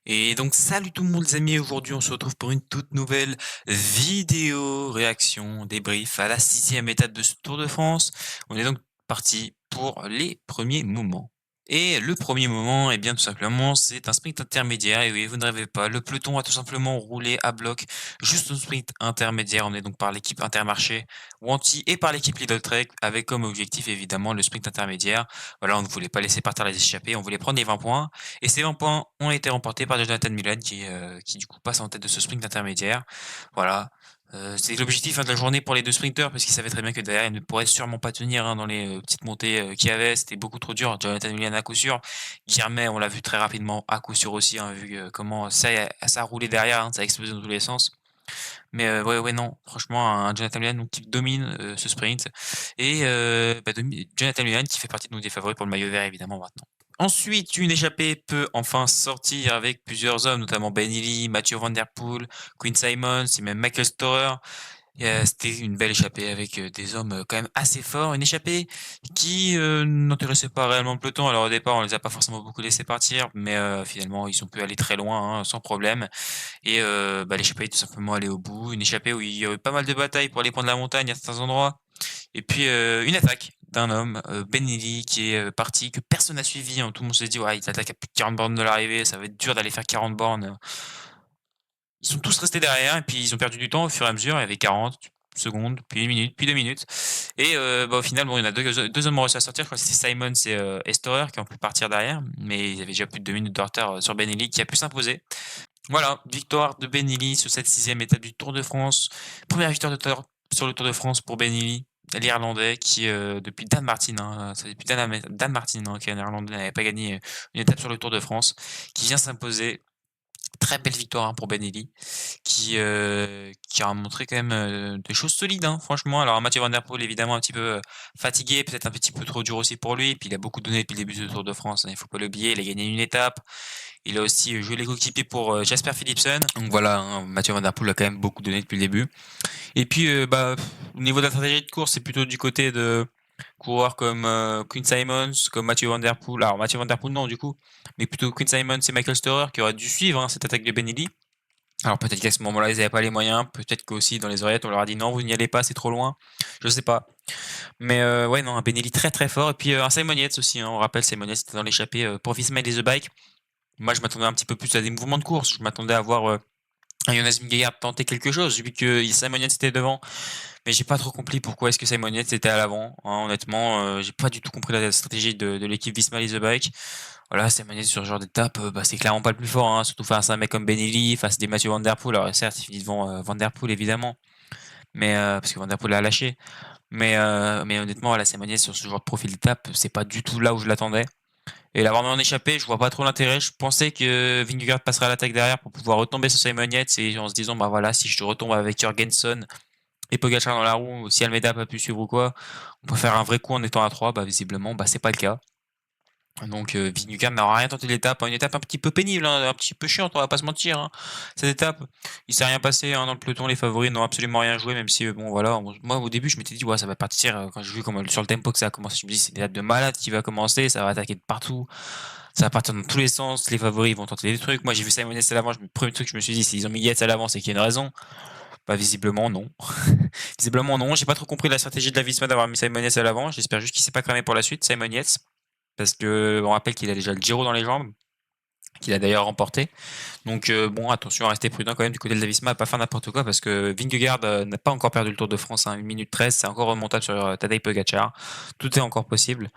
Et donc salut tout le monde les amis, aujourd'hui on se retrouve pour une toute nouvelle vidéo réaction, débrief à la 6e étape de ce Tour de France. On est donc parti pour les premiers moments. Et le premier moment, eh bien tout simplement, c'est un sprint intermédiaire. Et oui, vous ne rêvez pas, le peloton a tout simplement roulé à bloc juste au sprint intermédiaire. On est donc par l'équipe Intermarché, Wanty et par l'équipe Lidl Trek, avec comme objectif évidemment le sprint intermédiaire. Voilà, on ne voulait pas laisser partir les échappés, on voulait prendre les 20 points. Et ces 20 points ont été remportés par Jonathan Milan qui du coup passe en tête de ce sprint intermédiaire. Voilà, c'est l'objectif, de la journée pour les 2 sprinters parce qu'ils savaient très bien que derrière, ils ne pourraient sûrement pas tenir, dans les, petites montées, qu'il y avait. C'était beaucoup trop dur. Jonathan Milan à coup sûr. Guilhermet, on l'a vu très rapidement, à coup sûr aussi, vu, comment ça a roulé derrière, ça a explosé dans tous les sens. Mais, ouais, non, franchement, un Jonathan Milan donc qui domine, ce sprint et Jonathan Milan qui fait partie donc des favoris pour le maillot vert évidemment maintenant. Ensuite, une échappée peut enfin sortir avec plusieurs hommes, notamment Ben Illy, Mathieu Van Der Poel, Quinn Simmons et même Michael Storer. C'était une belle échappée avec, des hommes, quand même assez forts. Une échappée qui, n'intéressait pas réellement le peloton. Alors au départ, on les a pas forcément beaucoup laissés partir, mais, finalement, ils ont pu aller très loin, sans problème. Et l'échappée est tout simplement allée au bout. Une échappée où il y a eu pas mal de batailles pour aller prendre la montagne à certains endroits. Et puis, une attaque d'un homme, Ben Lilly qui est, parti, que personne n'a suivi, hein. Tout le monde s'est dit: «Ouais, il attaque à plus de 40 bornes de l'arrivée, ça va être dur d'aller faire 40 bornes». Ils sont tous restés derrière et puis ils ont perdu du temps au fur et à mesure. Il y avait 40 secondes, puis 1 minute, puis 2 minutes et au final, bon, il y en a 2 hommes ont réussi à sortir. Je crois que c'est Simons et Storer qui ont pu partir derrière, mais il y avait déjà plus de 2 minutes de retard, sur Ben Lilly qui a pu s'imposer. Voilà, victoire de Ben Illy sur cette 6e étape du Tour de France. Première victoire sur le Tour de France pour Ben Illy, l'Irlandais qui, depuis Dan Martin, hein, c'est depuis Dan Martin, hein, qu'un Irlandais n'avait pas gagné, une étape sur le Tour de France, qui vient s'imposer. Très belle victoire, hein, pour Ben Illy, qui a montré quand même, des choses solides, hein, franchement. Alors Mathieu Van Der Poel évidemment un petit peu, fatigué, peut-être un petit peu trop dur aussi pour lui, puis il a beaucoup donné depuis le début du Tour de France, hein, il faut pas l'oublier. Il a gagné une étape, il a aussi joué les coéquipiers pour, Jasper Philipsen. Donc voilà, hein, Mathieu Van Der Poel a quand même beaucoup donné depuis le début. Et puis, au niveau de la stratégie de course, c'est plutôt du côté de coureurs comme, Quinn Simmons, comme Mathieu Van Der Poel. Alors Mathieu Van Der Poel non du coup, mais plutôt Quinn Simmons et Michael Storer qui auraient dû suivre, hein, cette attaque de Ben Illy. Alors peut-être qu'à ce moment-là, ils n'avaient pas les moyens, peut-être qu'aussi dans les oreillettes, on leur a dit: «Non, vous n'y allez pas, c'est trop loin». Je sais pas. Mais, ouais, non, un Ben Illy très, très fort et puis, un Simon Yates aussi, hein. On rappelle Simon Yates était dans l'échappée, pour Visma et The Bike. Moi, je m'attendais un petit peu plus à des mouvements de course. Je m'attendais à voir, un Jonas Vingegaard tenter quelque chose. J'ai vu que Simon Yates était devant, mais j'ai pas trop compris pourquoi est-ce que Simon Yates était à l'avant, hein, honnêtement, j'ai pas du tout compris la stratégie de l'équipe Visma Lease the Bike. Voilà, Simon Yates sur ce genre d'étape, c'est clairement pas le plus fort, hein, surtout face à un mec comme Ben Illy, face à des Mathieu Van Der Poel. Alors certes, il finit devant, Van Der Poel évidemment, mais parce que Van Der Poel l'a lâché. Mais honnêtement, voilà, Simon Yates sur ce genre de profil d'étape, c'est pas du tout là où je l'attendais. Et l'avoir mis en échappée, je vois pas trop l'intérêt. Je pensais que Vingegaard passerait à l'attaque derrière pour pouvoir retomber sur Simon Yates et en se disant, bah voilà, si je retombe avec Jorgensen et Pogacar dans la roue, ou si Almeida a pas pu suivre ou quoi, on peut faire un vrai coup en étant à 3. Bah visiblement, c'est pas le cas. Donc Vingegaard n'aura rien tenté de l'étape, hein. Une étape un petit peu pénible, hein, un petit peu chiante, on va pas se mentir, hein. Cette étape, il s'est rien passé, hein, dans le peloton, les favoris n'ont absolument rien joué, même si, bon voilà, moi au début je m'étais dit: «Ouais, ça va partir», quand j'ai vu comment sur le tempo que ça a commencé, je me dis: «C'est une étape de malade qui va commencer, ça va attaquer de partout, ça va partir dans tous les sens, les favoris vont tenter des trucs». Moi j'ai vu Simon Yates à l'avant, le premier truc je me suis dit: «S'ils ont mis Yates à l'avant, c'est qu'il y a une raison». Bah visiblement non. Visiblement non, j'ai pas trop compris la stratégie de la Visma d'avoir mis Simon Yates à l'avant, j'espère juste qu'il s'est pas cramé pour la suite, Simon Yates. Parce qu'on rappelle qu'il a déjà le Giro dans les jambes, qu'il a d'ailleurs remporté. Donc bon, attention à rester prudent quand même du côté de la Visma, à pas faire n'importe quoi parce que Vingegaard n'a pas encore perdu le Tour de France, hein, 1 minute 13, c'est encore remontable sur Tadej Pogacar. Tout est encore possible.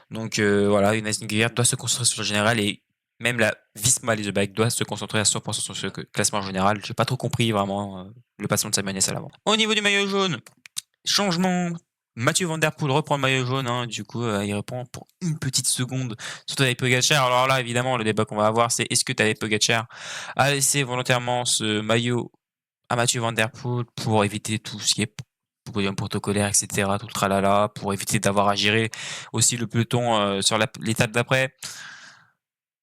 Donc voilà, Jonas Vingegaard doit se concentrer sur le général et même la Visma Leasebike doit se concentrer à 100% sur ce classement général. J'ai pas trop compris vraiment le passement de Simon Yates à l'avant. Au niveau du maillot jaune, changement, Mathieu Van Der Poel reprend le maillot jaune, hein, du coup, il reprend pour une petite seconde sur Tadej Pogacar. Alors là, évidemment, le débat qu'on va avoir, c'est est-ce que Tadej Pogacar a laissé volontairement ce maillot à Mathieu Van Der Poel pour éviter tout ce qui est podium protocolaire, et cetera, tout le tralala, pour éviter d'avoir à gérer aussi le peloton, sur l'étape d'après?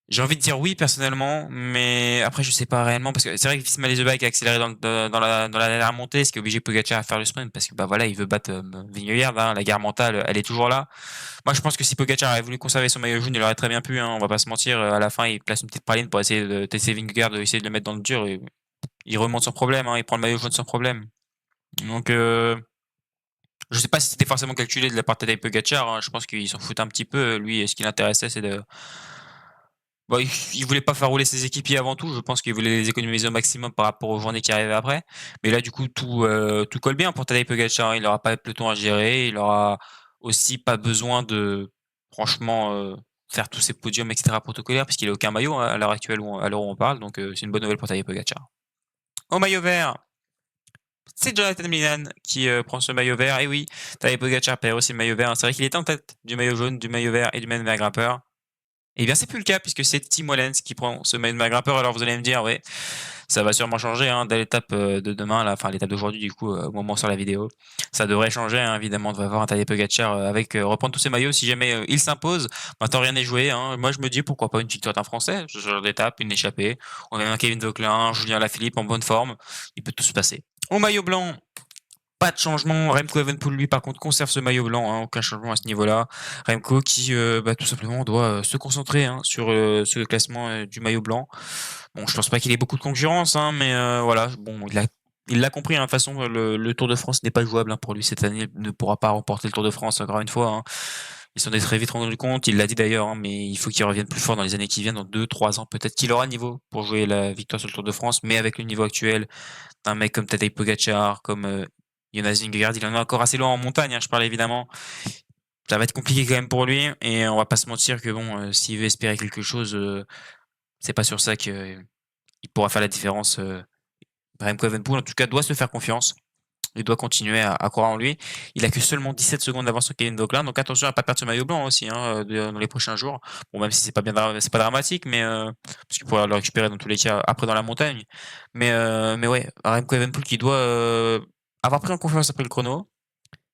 J'ai envie de dire oui personnellement, mais après je sais pas réellement parce que c'est vrai que Visma Leatherback a accéléré dans la dernière montée, ce qui oblige Pogacar à faire le sprint parce que bah voilà, il veut battre Vingegaard, hein, la guerre mentale, elle est toujours là. Moi je pense que si Pogacar avait voulu conserver son maillot jaune, il aurait très bien pu, hein, on va pas se mentir, à la fin il place une petite praline pour essayer de tester Vingegaard, de essayer de le mettre dans le dur et il remonte sans problème, hein, il prend le maillot jaune sans problème. Donc je sais pas si c'était forcément calculé de la part de Tadej Pogacar, hein, je pense qu'il s'en fout un petit peu, lui ce qui l'intéressait c'est de Bah, il voulait pas faire rouler ses équipiers avant tout. Je pense qu'il voulait les économiser au maximum par rapport aux journées qui arrivaient après. Mais là, du coup, tout colle bien pour Tadej Pogacar, hein. Il aura pas de peloton à gérer. Il aura aussi pas besoin de, franchement, faire tous ses podiums, etc. protocolaires, puisqu'il a aucun maillot, hein, à l'heure actuelle, à l'heure où on parle. Donc, c'est une bonne nouvelle pour Tadej Pogacar. Au maillot vert, c'est Jonathan Milan qui prend ce maillot vert. Et oui, Tadej Pogacar perd aussi le maillot vert. C'est vrai qu'il était en tête du maillot jaune, du maillot vert et du maillot vert grimpeur. Eh bien, c'est plus le cas puisque c'est Tim Wellens qui prend ce maillot de grimpeur. Alors vous allez me dire, ouais, ça va sûrement changer hein, dès l'étape de demain, là, enfin l'étape d'aujourd'hui du coup, au moment sur la vidéo. Ça devrait changer, hein, évidemment, on devrait voir un Tadej Pogacar avec reprendre tous ses maillots si jamais il s'impose. Maintenant, rien n'est joué. Hein. Moi, je me dis pourquoi pas une victoire d'un Français, ce genre d'étape, une échappée. On a même un Kevin Vauquelin, Julien Lafilippe en bonne forme. Il peut tout se passer. Au maillot blanc, pas de changement. Remco Evenepoel, lui, par contre, conserve ce maillot blanc. Hein, aucun changement à ce niveau-là. Remco qui, tout simplement, doit se concentrer hein, sur ce classement du maillot blanc. Bon, je pense pas qu'il ait beaucoup de concurrence, hein, mais voilà. Bon, il l'a compris. Hein, de toute façon, le Tour de France n'est pas jouable hein, pour lui cette année. Il ne pourra pas remporter le Tour de France encore une fois. Hein. Ils s'en est très vite rendu compte. Il l'a dit d'ailleurs, hein, mais il faut qu'il revienne plus fort dans les années qui viennent, dans 2, 3 ans. Peut-être qu'il aura le niveau pour jouer la victoire sur le Tour de France, mais avec le niveau actuel d'un mec comme Tadej Pogacar, comme Jonas Vingegaard, il en est encore assez loin en montagne, hein, je parle évidemment. Ça va être compliqué quand même pour lui, et on va pas se mentir que bon, s'il veut espérer quelque chose, c'est pas sur ça qu'il pourra faire la différence. Remco Evenepoel, en tout cas, doit se faire confiance. Il doit continuer à croire en lui. Il a que seulement 17 secondes d'avance sur Kevin Vauquelin, donc attention à pas perdre ce maillot blanc aussi hein, dans les prochains jours. Bon, même si c'est pas bien, c'est pas dramatique, mais parce qu'il pourra le récupérer dans tous les cas après dans la montagne. Mais ouais, Remco Evenepoel qui doit avoir pris en confiance après le chrono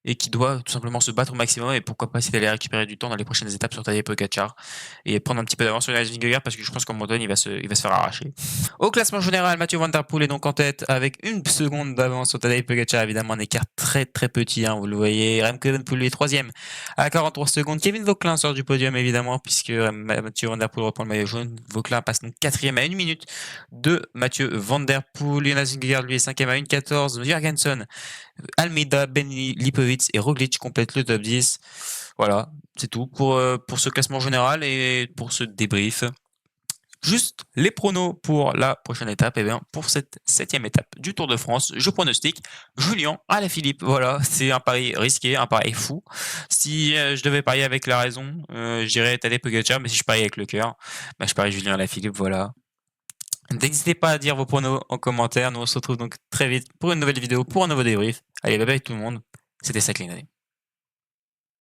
et qui doit tout simplement se battre au maximum et pourquoi pas essayer d'aller récupérer du temps dans les prochaines étapes sur Tadej Pogacar et prendre un petit peu d'avance sur Jonas Vingegaard parce que je pense qu'en montagne il va se faire arracher. Au classement général, Mathieu Van Der Poel est donc en tête avec une seconde d'avance sur Tadej Pogacar, évidemment un écart très très petit, hein, vous le voyez. Remco Evenepoel est troisième à 43 secondes. Kevin Vauquelin sort du podium évidemment puisque Mathieu Van Der Poel reprend le maillot jaune. Vauquelin passe donc quatrième à 1 minute de Mathieu Van Der Poel. Jonas Vingegaard lui est cinquième à 1,14. Jurgensen, Almeida, Ben Lipovic et Roglic complètent le top 10. Voilà, c'est tout pour ce classement général et pour ce débrief. Juste les pronos pour la prochaine étape, et bien pour cette 7e étape du Tour de France, je pronostique Julien Alaphilippe. Voilà, c'est un pari risqué, un pari fou. Si je devais parier avec la raison, je dirais Tadej Pogacar, mais si je parie avec le cœur, bah, je parie Julien Alaphilippe, voilà. N'hésitez pas à dire vos pronos en commentaire. Nous on se retrouve donc très vite pour une nouvelle vidéo, pour un nouveau débrief. Allez, bye bye tout le monde. C'était Cycling Day.